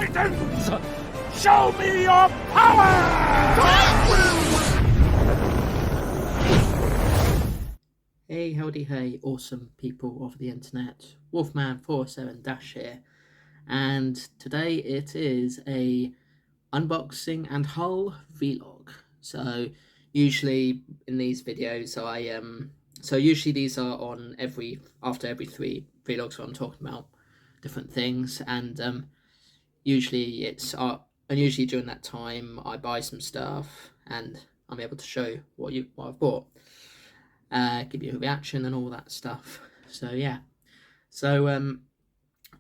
Titans! Show me your power! Hey, howdy, hey, awesome people of the internet. Wolfman47 here, and today it is a unboxing and haul vlog. So usually in these videos usually these are on after every 3 vlogs where I'm talking about different things, and usually usually during that time I buy some stuff and I'm able to show what I've bought. Give you a reaction and all that stuff. So yeah,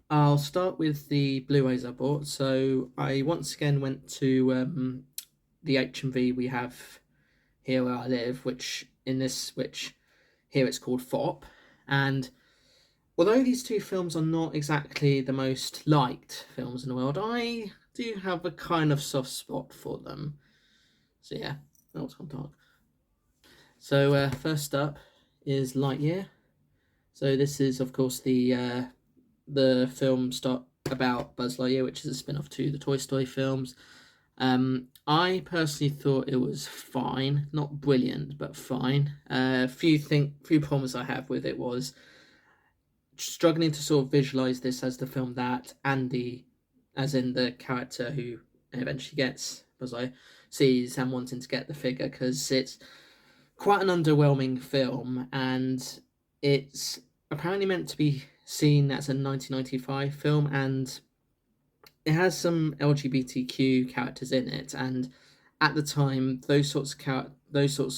I'll start with the Blu-rays I bought. So I once again went to the HMV we have here where I live, which here it's called FOP. And although these 2 films are not exactly the most liked films in the world, I do have a kind of soft spot for them. So yeah, that was talk. So first up is Lightyear. So this is, of course, the film about Buzz Lightyear, which is a spin-off to the Toy Story films. I personally thought it was fine, not brilliant, but fine. Few problems I have with it was struggling to sort of visualize this as the film that Andy, as in the character who eventually gets Buzz Lightyear, sees and wanting to get the figure, because it's quite an underwhelming film, and it's apparently meant to be seen as a 1995 film, and it has some LGBTQ characters in it, and at the time those sorts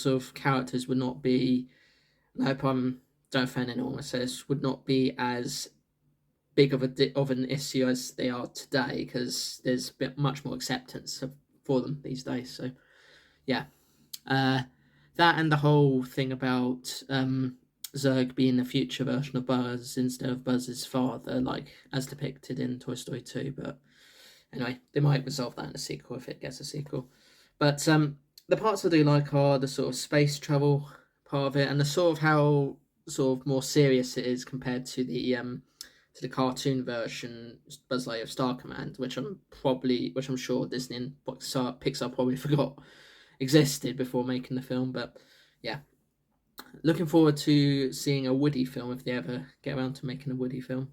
of characters would not be, I hope I don't offend anyone, I say this, would not be as big of an issue as they are today, because there's much more acceptance for them these days. So yeah, that and the whole thing about Zurg being a future version of Buzz instead of Buzz's father, like as depicted in Toy Story 2. But anyway, they might resolve that in a sequel if it gets a sequel. But the parts I do like are the sort of space travel part of it, and the sort of how sort of more serious it is compared to the cartoon version Buzz Lightyear of Star Command, which I'm sure Disney and Pixar probably forgot existed before making the film. But yeah, looking forward to seeing a Woody film if they ever get around to making a Woody film.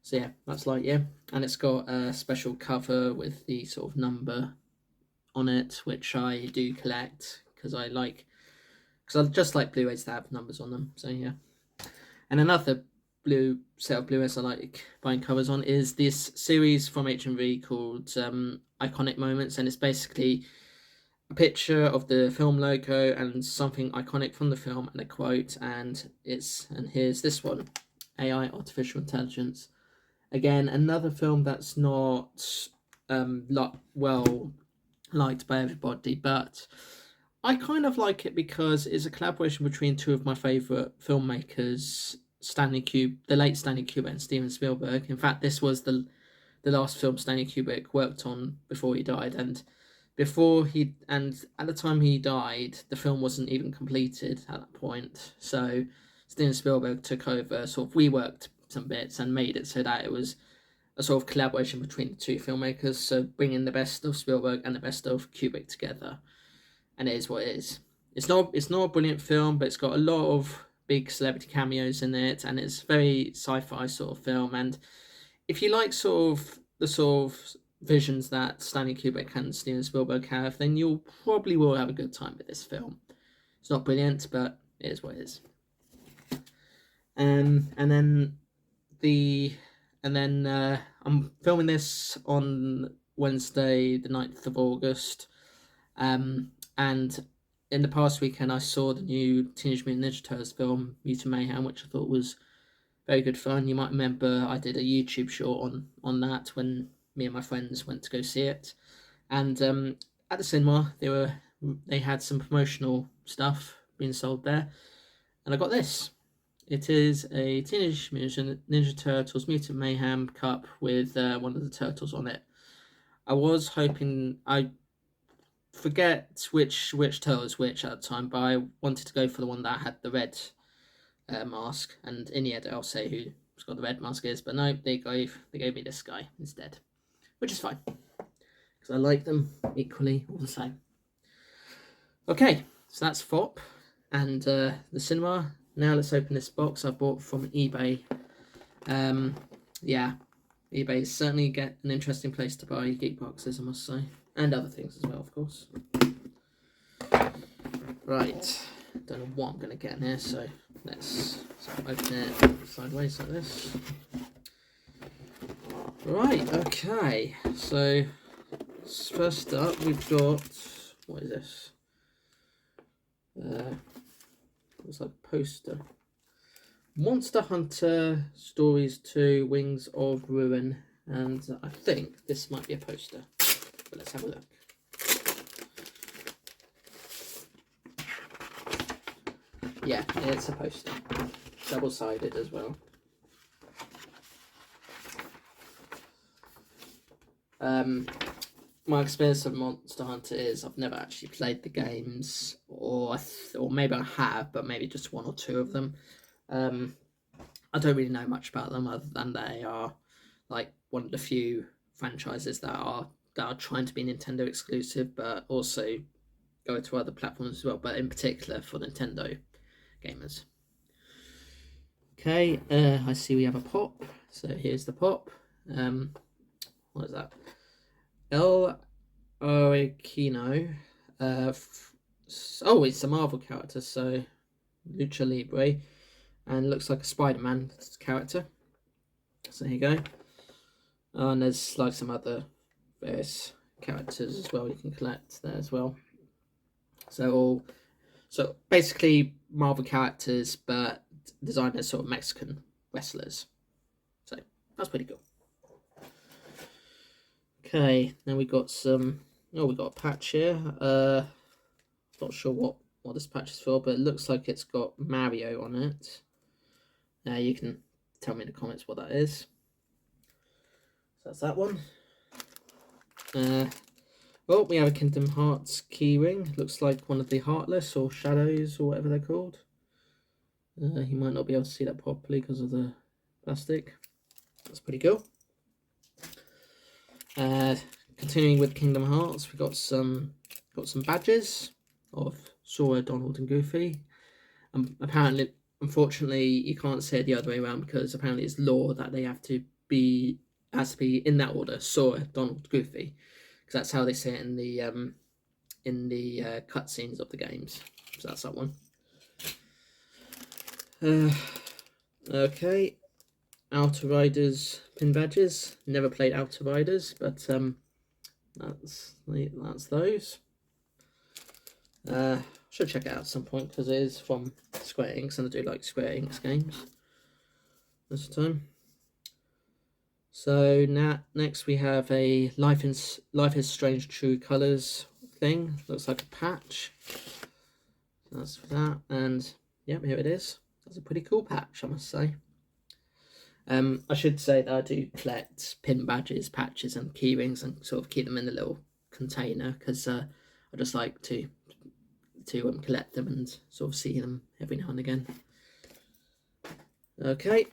So yeah, that's Lightyear, and it's got a special cover with the sort of number on it, which I do collect because I just like Blu-rays that have numbers on them. So yeah, and another set of Blu-rays I like buying covers on is this series from HMV called Iconic Moments, and it's basically a picture of the film logo and something iconic from the film and a quote, and here's this one, AI, Artificial Intelligence. Again, another film that's not well liked by everybody, but I kind of like it because it's a collaboration between 2 of my favourite filmmakers, the late Stanley Kubrick and Steven Spielberg. In fact, this was the last film Stanley Kubrick worked on before he died, and at the time he died, the film wasn't even completed at that point. So Steven Spielberg took over, sort of reworked some bits and made it so that it was a sort of collaboration between the 2 filmmakers, so bringing the best of Spielberg and the best of Kubrick together. And it is what it is. It's not a brilliant film, but it's got a lot of big celebrity cameos in it, and it's very sci-fi sort of film. And if you like the sort of visions that Stanley Kubrick and Steven Spielberg have, then you'll probably will have a good time with this film. It's not brilliant, but it is what it is. And then I'm filming this on Wednesday, the 9th of August. And in the past weekend, I saw the new Teenage Mutant Ninja Turtles film, Mutant Mayhem, which I thought was very good fun. You might remember I did a YouTube short on that when me and my friends went to go see it. And at the cinema, they had some promotional stuff being sold there, and I got this. It is a Teenage Mutant Ninja Turtles Mutant Mayhem cup with one of the turtles on it. I was hoping, I forget which turtle is which at the time, but I wanted to go for the one that had the red mask, and in the end I'll say who's got the red mask is, but no, they gave me this guy instead, which is fine because I like them equally all the same. Okay, so that's FOP and the cinema. Now let's open this box I bought from eBay. Yeah, eBay is certainly an interesting place to buy geek boxes, I must say, and other things as well, of course. Right, don't know what I'm going to get in here, so let's open it sideways like this. Right, okay, so first up we've got, what is this? Looks like a poster. Monster Hunter Stories 2 Wings of Ruin, and I think this might be a poster, but let's have a look. Yeah, it's a poster, double-sided as well. My experience of Monster Hunter is I've never actually played the games, or maybe I have, but maybe just one or two of them. I don't really know much about them other than they are like one of the few franchises that are trying to be Nintendo exclusive, but also go to other platforms as well, but in particular for Nintendo gamers. Okay, I see we have a pop. So here's the pop. What is that? El Oequino. Oh, it's a Marvel character, so Lucha Libre, and looks like a Spider-Man character. So here you go. Oh, and there's like some other various characters as well you can collect there as well. So basically Marvel characters, but designed as sort of Mexican wrestlers. So that's pretty cool. Okay, now we got some. Oh, we got a patch here. Not sure what this patch is for, but it looks like it's got Mario on it. Now you can tell me in the comments what that is. So that's that one. Well, we have a Kingdom Hearts keyring. Looks like one of the Heartless or Shadows or whatever they're called. You might not be able to see that properly because of the plastic. That's pretty cool. Continuing with Kingdom Hearts, we got some badges of Sora, Donald, and Goofy. Apparently, unfortunately, you can't say it the other way around because apparently it's law that they has to be in that order: Sora, Donald, Goofy, because that's how they say it in the cutscenes of the games. So that's that one. Okay, Outer Riders pin badges. Never played Outer Riders, but that's those. Should check it out at some point because it is from Square Enix, and I do like Square Enix games most of the time. So next we have a Life is Strange True Colors thing. Looks like a patch. So that's for that, and yeah, here it is. That's a pretty cool patch, I must say. I should say that I do collect pin badges, patches, and keyrings, and sort of keep them in a little container because I just like to collect them and sort of see them every now and again. Okay,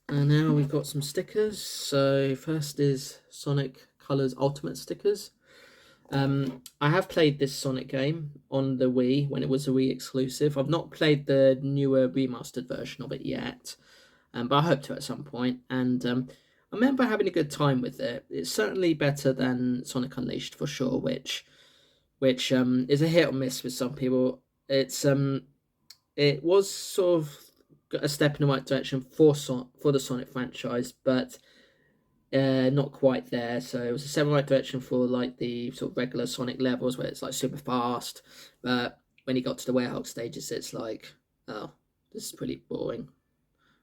and now we've got some stickers. So first is Sonic Colors Ultimate stickers. I have played this Sonic game on the Wii when it was a Wii exclusive. I've not played the newer remastered version of it yet, but I hope to at some point. And I remember having a good time with it. It's certainly better than Sonic Unleashed for sure, which is a hit or miss with some people. It was sort of a step in the right direction for the Sonic franchise, but not quite there. So it was a step in the right direction for like the sort of regular Sonic levels where it's like super fast, but when you got to the warehouse stages, it's like, oh, this is pretty boring.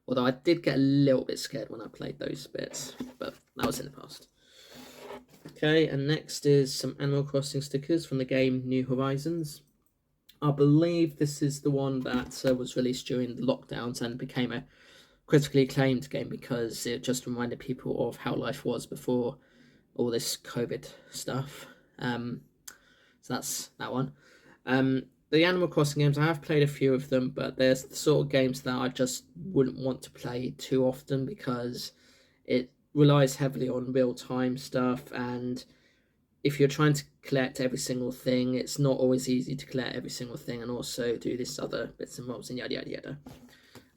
Although I did get a little bit scared when I played those bits, but that was in the past. Okay, and next is some Animal Crossing stickers from the game New Horizons. I believe this is the one that was released during the lockdowns and became a critically acclaimed game because it just reminded people of how life was before all this COVID stuff. So that's that one. The Animal Crossing games, I have played a few of them, but there's the sort of games that I just wouldn't want to play too often because it relies heavily on real-time stuff, and if you're trying to collect every single thing, it's not always easy to collect every single thing and also do this other bits and bobs and yada yada yada.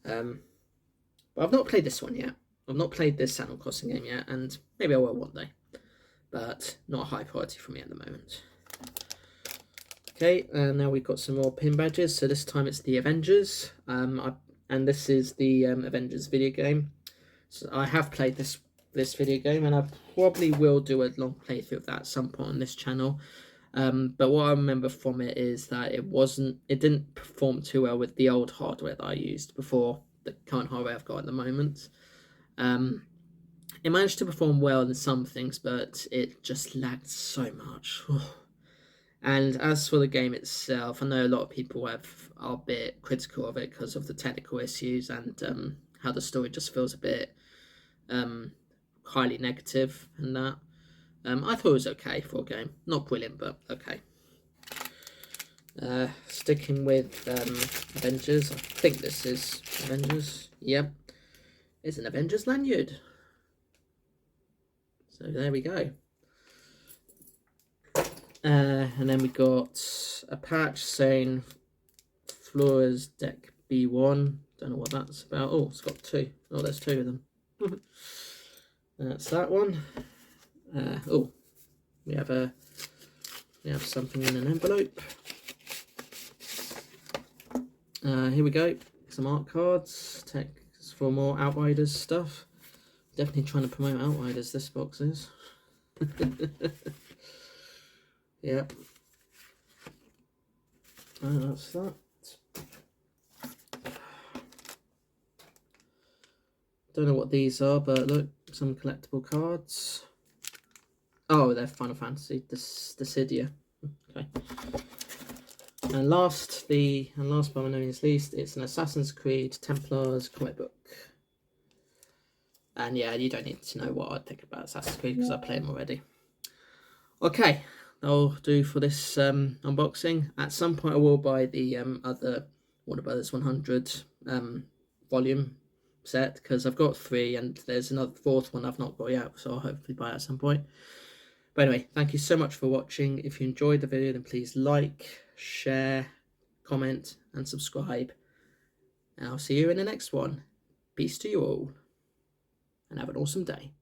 But I've not played this one yet. I've not played this Animal Crossing game yet, and maybe I will one day, but not a high priority for me at the moment. Okay, now we've got some more pin badges. So this time it's the Avengers, and this is the Avengers video game. So I have played this video game, and I probably will do a long playthrough of that at some point on this channel. But what I remember from it is that it didn't perform too well with the old hardware that I used before the current hardware I've got at the moment. It managed to perform well in some things, but it just lagged so much. And as for the game itself, I know a lot of people are a bit critical of it because of the technical issues and how the story just feels a bit highly negative and that. I thought it was okay for a game. Not brilliant, but okay. Sticking with Avengers, I think this is Avengers. Yep. It's an Avengers lanyard. So there we go. And then we got a patch saying Flora's Deck B1. Don't know what that's about. Oh, it's got two. Oh, there's two of them. That's that one. Oh, we have something in an envelope. Here we go. Some art cards. Text for more Outriders stuff. Definitely trying to promote Outriders, this box is. Yep. And that's that. Don't know what these are, but look, some collectible cards. Oh, they're Final Fantasy Dissidia. Okay. And last but by no means least, it's an Assassin's Creed Templars comic book. And yeah, you don't need to know what I think about Assassin's Creed because I play them already. Okay, that'll do for this unboxing. At some point I will buy the other Warner Brothers 100 volume set, because I've got 3 and there's another 4th one I've not got yet, so I'll hopefully buy it at some point. But anyway, thank you so much for watching. If you enjoyed the video, then please like, share, comment and subscribe. And I'll see you in the next one. Peace to you all, and have an awesome day.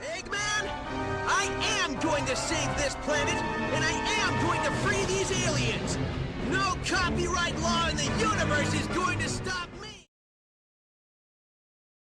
Eggman, I am going to save this planet, and I am going to free these aliens. No copyright law in the universe is going to stop me.